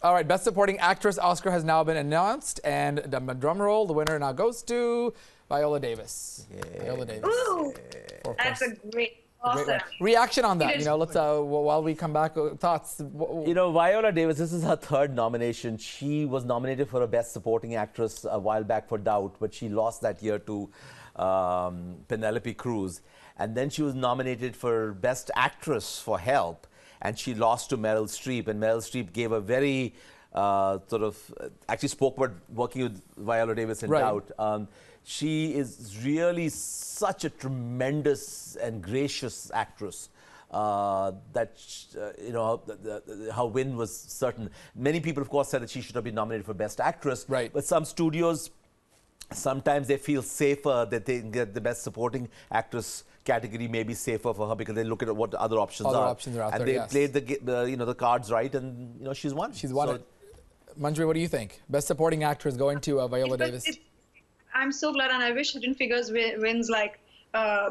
All right, Best Supporting Actress Oscar has now been announced, and drum roll, the winner now goes to Viola Davis. Yeah. Viola Davis. Ooh, For, of that's course, a great, a great win. awesome. Reaction on It that, is. let's, while we come back, thoughts? You know, Viola Davis, this is her third nomination. She was nominated for a Best Supporting Actress a while back for Doubt, but she lost that year to Penelope Cruz. And then she was nominated for Best Actress for Help, and she lost to Meryl Streep. And Meryl Streep gave a very actually spoke about working with Viola Davis in Doubt. She is really such a tremendous and gracious actress. You know, her win was certain. Many people, of course, said that she should have been nominated for Best Actress. Right. But some studios, sometimes they feel safer that they get the Best Supporting Actress category may be safer for her because they look at what the other options are. Options are out and there, they played the cards right, and she's won. She's won it. Manjari, what do you think? Best Supporting Actress going to Viola Davis. I'm so glad, and I wish Hidden Figures wins like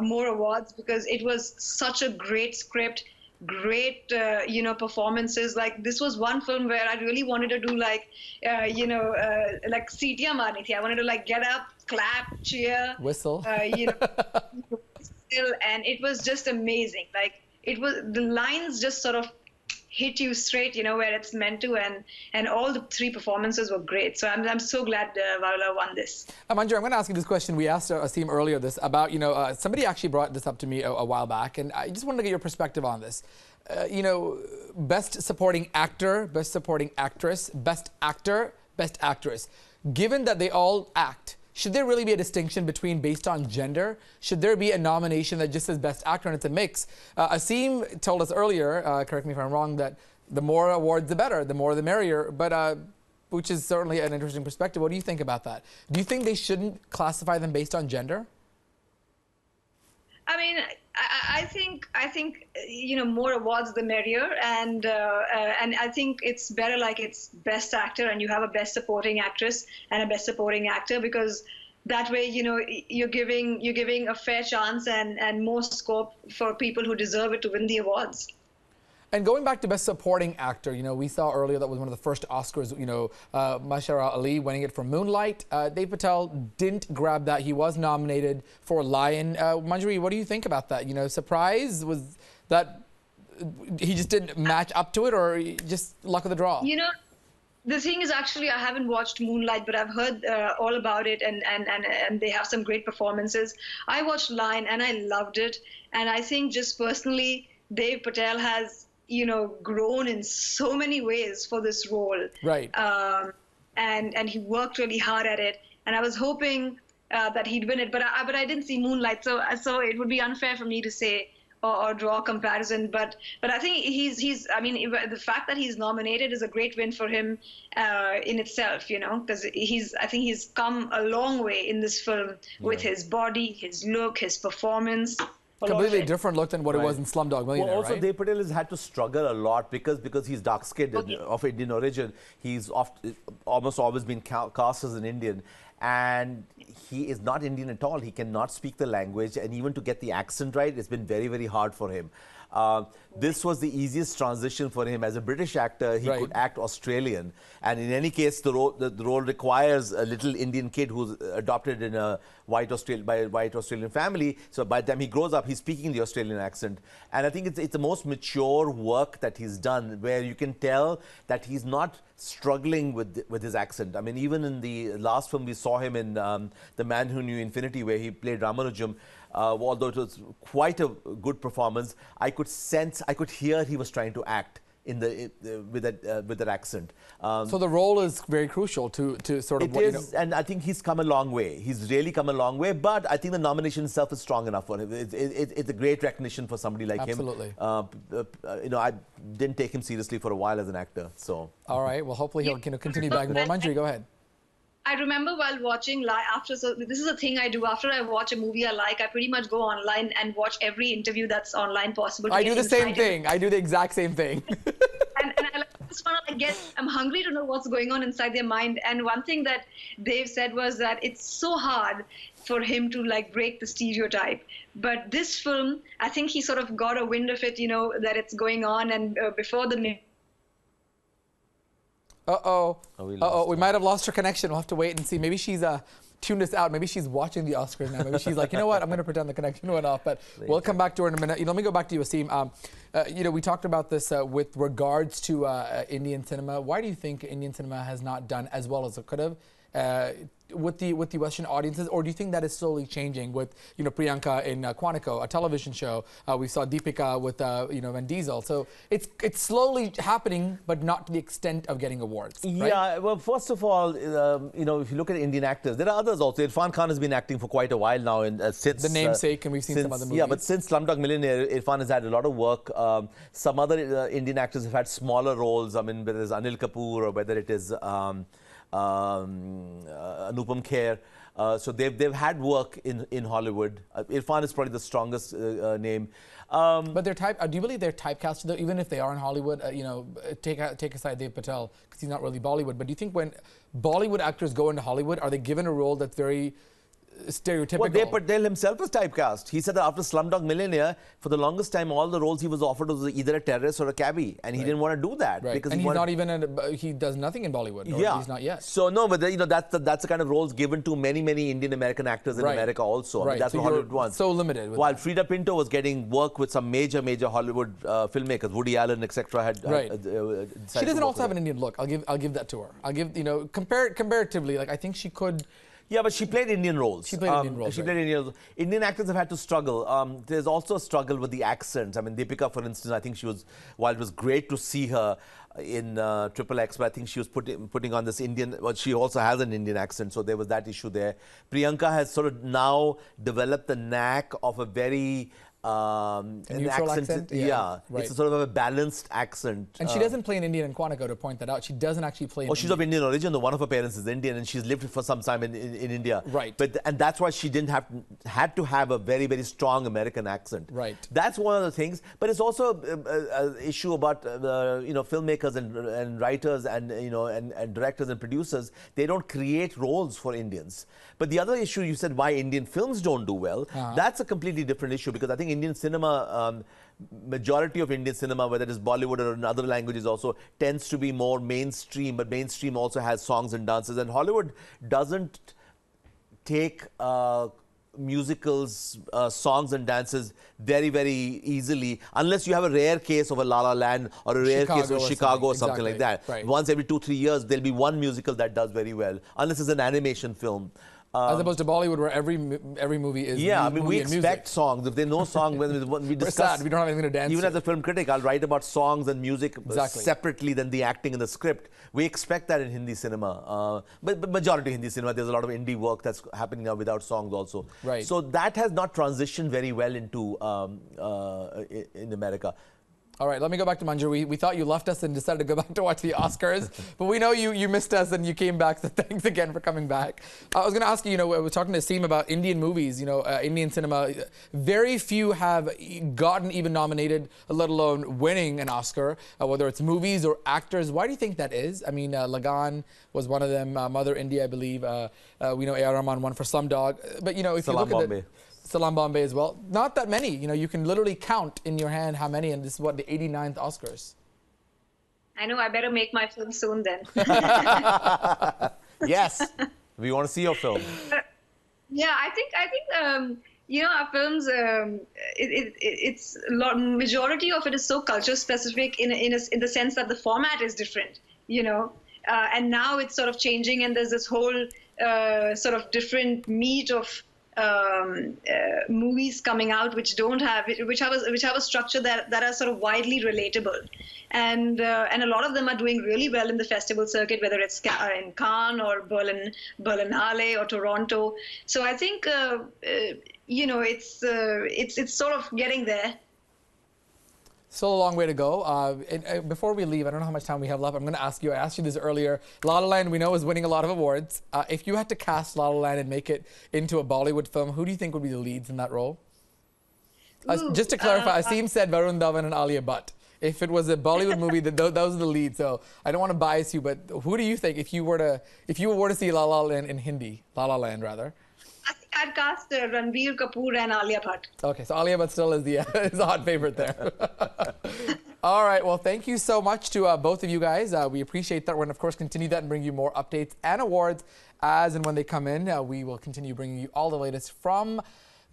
more awards, because it was such a great script, great performances. Like, this was one film where I really wanted to do like like seetiyan marni thi. I wanted to like get up, clap, cheer, whistle, still, and it was just amazing. Like, it was, the lines just sort of hit you straight, where it's meant to, and all the three performances were great. So I'm so glad Viola won this. Manjari, I'm going to ask you this question. We asked Asim earlier this about, somebody actually brought this up to me a while back, and I just wanted to get your perspective on this. Best Supporting Actor, Best Supporting Actress, Best Actor, Best Actress. Given that they all act, should there really be a distinction based on gender? Should there be a nomination that just says Best Actor and it's a mix? Asim told us earlier, correct me if I'm wrong, that the more awards the better, the more the merrier, but which is certainly an interesting perspective. What do you think about that? Do you think they shouldn't classify them based on gender? I mean, I think more awards the merrier, and I think it's better like it's Best Actor and you have a Best Supporting Actress and a Best Supporting Actor, because that way you're giving a fair chance and more scope for people who deserve it to win the awards. And going back to Best Supporting Actor, we saw earlier that was one of the first Oscars, Mahershala Ali winning it for Moonlight. Dev Patel didn't grab that. He was nominated for Lion. Manjari, what do you think about that? Surprise? Was that he just didn't match up to it, or just luck of the draw? The thing is, actually, I haven't watched Moonlight, but I've heard all about it, and they have some great performances. I watched Lion, and I loved it. And I think just personally, Dev Patel has grown in so many ways for this role. Right. And he worked really hard at it. And I was hoping that he'd win it, but I didn't see Moonlight, so it would be unfair for me to say or draw a comparison. But I think I mean, the fact that he's nominated is a great win for him in itself, because I think he's come a long way in this film with his body, his look, his performance. Completely different look than what it was in Slumdog Millionaire, Well, also, right? Dev Patel has had to struggle a lot because he's dark-skinned of Indian origin. He's almost always been cast as an Indian, and he is not Indian at all. He cannot speak the language, and even to get the accent right, it's been very, very hard for him. This was the easiest transition for him. As a British actor, he could act Australian. And in any case, the role requires a little Indian kid who's adopted in a by a white Australian family. So by the time he grows up, he's speaking the Australian accent. And I think it's the most mature work that he's done, where you can tell that he's not struggling with his accent. I mean, even in the last film, we saw him in The Man Who Knew Infinity, where he played Ramanujam. Although it was quite a good performance, I could hear he was trying to act with that accent. So the role is very crucial to sort of. It is, and I think he's come a long way. He's really come a long way. But I think the nomination itself is strong enough for him. It's a great recognition for somebody like him. Absolutely. I didn't take him seriously for a while as an actor. So. All right. Well, hopefully he'll continue back more. Manjari, go ahead. I remember while watching so this is a thing I do after I watch a movie I like. I pretty much go online and watch every interview that's online possible. I do the same thing. I do the exact same thing. and I just want to I'm hungry to know what's going on inside their mind. And one thing that Dave said was that it's so hard for him to break the stereotype. But this film, I think he sort of got a wind of it, that it's going on. And before the Uh-oh. Oh, we Uh-oh. lost We her. might have lost her connection. We'll have to wait and see. Maybe she's tuned us out. Maybe she's watching the Oscars now. Maybe she's like, you know what? I'm going to pretend the connection went off. But we'll come back to her in a minute. Let me go back to you, Asim. We talked about this with regards to Indian cinema. Why do you think Indian cinema has not done as well as it could have with the Western audiences, or do you think that is slowly changing with Priyanka in Quantico, a television show? We saw Deepika with Vin Diesel. So it's slowly happening, but not to the extent of getting awards. Right? Yeah, well, first of all, if you look at Indian actors, there are others also. Irfan Khan has been acting for quite a while now, since The Namesake, and we've seen some other movies. Yeah, but since Slumdog Millionaire, Irfan has had a lot of work. Some other Indian actors have had smaller roles. I mean, whether it's Anil Kapoor or whether it is Anupam Kher. So they've had work in Hollywood. Irfan is probably the strongest name. But they're do you believe they're typecasted though, even if they are in Hollywood? Take aside Dev Patel because he's not really Bollywood. But do you think when Bollywood actors go into Hollywood, are they given a role that's very stereotypical? Well, Dev Patel himself was typecast. He said that after Slumdog Millionaire, for the longest time, all the roles he was offered was either a terrorist or a cabbie, and he didn't want to do that because and he's not even he does nothing in Bollywood. Or yeah, he's not yet. So no, but that's the kind of roles given to many Indian American actors in America also. I mean, that's so what Hollywood wants. So limited. While Frida Pinto was getting work with some major Hollywood filmmakers, Woody Allen, etc. had she doesn't also have an Indian look. I'll give that to her. I'll give comparatively, like I think she could. Yeah, but she played Indian roles. She played Indian roles. Indian actors have had to struggle. There's also a struggle with the accents. I mean, Deepika, for instance, I think while it was great to see her in Triple X, but I think she was putting on this Indian, well, she also has an Indian accent, so there was that issue there. Priyanka has sort of now developed the knack of a very neutral accent? Yeah, it's a sort of a balanced accent. And she doesn't play in Indian in Quantico, to point that out. She doesn't actually play in she's of Indian origin, though one of her parents is Indian, and she's lived for some time in India. Right. And that's why she had to have a very, very strong American accent. Right. That's one of the things. But it's also an issue about filmmakers and writers and and directors and producers. They don't create roles for Indians. But the other issue, you said why Indian films don't do well. That's a completely different issue, because I think Indian cinema, majority of Indian cinema, whether it is Bollywood or in other languages also, tends to be more mainstream, but mainstream also has songs and dances. And Hollywood doesn't take musicals, songs and dances very, very easily, unless you have a rare case of a La La Land or a rare case of Chicago or something like that. Right. Once every 2-3 years, there'll be one musical that does very well, unless it's an animation film. As opposed to Bollywood, where every movie is I mean, we expect songs. If there's no song, when we discuss, we're sad. We don't have anything to dance even to. as a film critic, I'll write about songs and music separately than the acting in the script. We expect that in Hindi cinema. But majority Hindi cinema, there's a lot of indie work that's happening now without songs also. Right. So that has not transitioned very well into in America. All right, let me go back to Manju. We thought you left us and decided to go back to watch the Oscars, but we know you missed us and you came back, so thanks again for coming back. I was going to ask you, I was talking to Asim about Indian movies, Indian cinema. Very few have gotten even nominated, let alone winning an Oscar, whether it's movies or actors. Why do you think that is? I mean, Lagan was one of them, Mother India, I believe. We know A.R. Rahman won for Slumdog. But, if you look at Salam Bombay as well. Not that many. You can literally count in your hand how many, and this is what, the 89th Oscars. I know. I better make my film soon then. Yes, we want to see your film. Yeah, I think our films. It's a lot. Majority of it is so culture specific in the sense that the format is different. And now it's sort of changing, and there's this whole sort of different meat of movies coming out which have a structure that are sort of widely relatable, and a lot of them are doing really well in the festival circuit, whether it's in Cannes or Berlinale or Toronto. So I think it's sort of getting there. Still a long way to go. Before we leave, I don't know how much time we have left. I'm going to ask you. I asked you this earlier. La La Land, we know, is winning a lot of awards. If you had to cast La La Land and make it into a Bollywood film, who do you think would be the leads in that role? Just to clarify, Asim said Varun Dhawan and Alia Bhatt. If it was a Bollywood movie, those are the leads. So I don't want to bias you, but who do you think, if you were to see La La Land in Hindi, La La Land rather? I think I'd cast Ranbir Kapoor and Alia Bhatt. Okay, so Alia Bhatt still is the hot favorite there. All right. Well, thank you so much to both of you guys. We appreciate that. We're going to, of course, continue that and bring you more updates and awards as and when they come in. We will continue bringing you all the latest from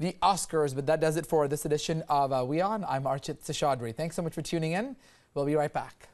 the Oscars. But that does it for this edition of WION. I'm Archit Seshadri. Thanks so much for tuning in. We'll be right back.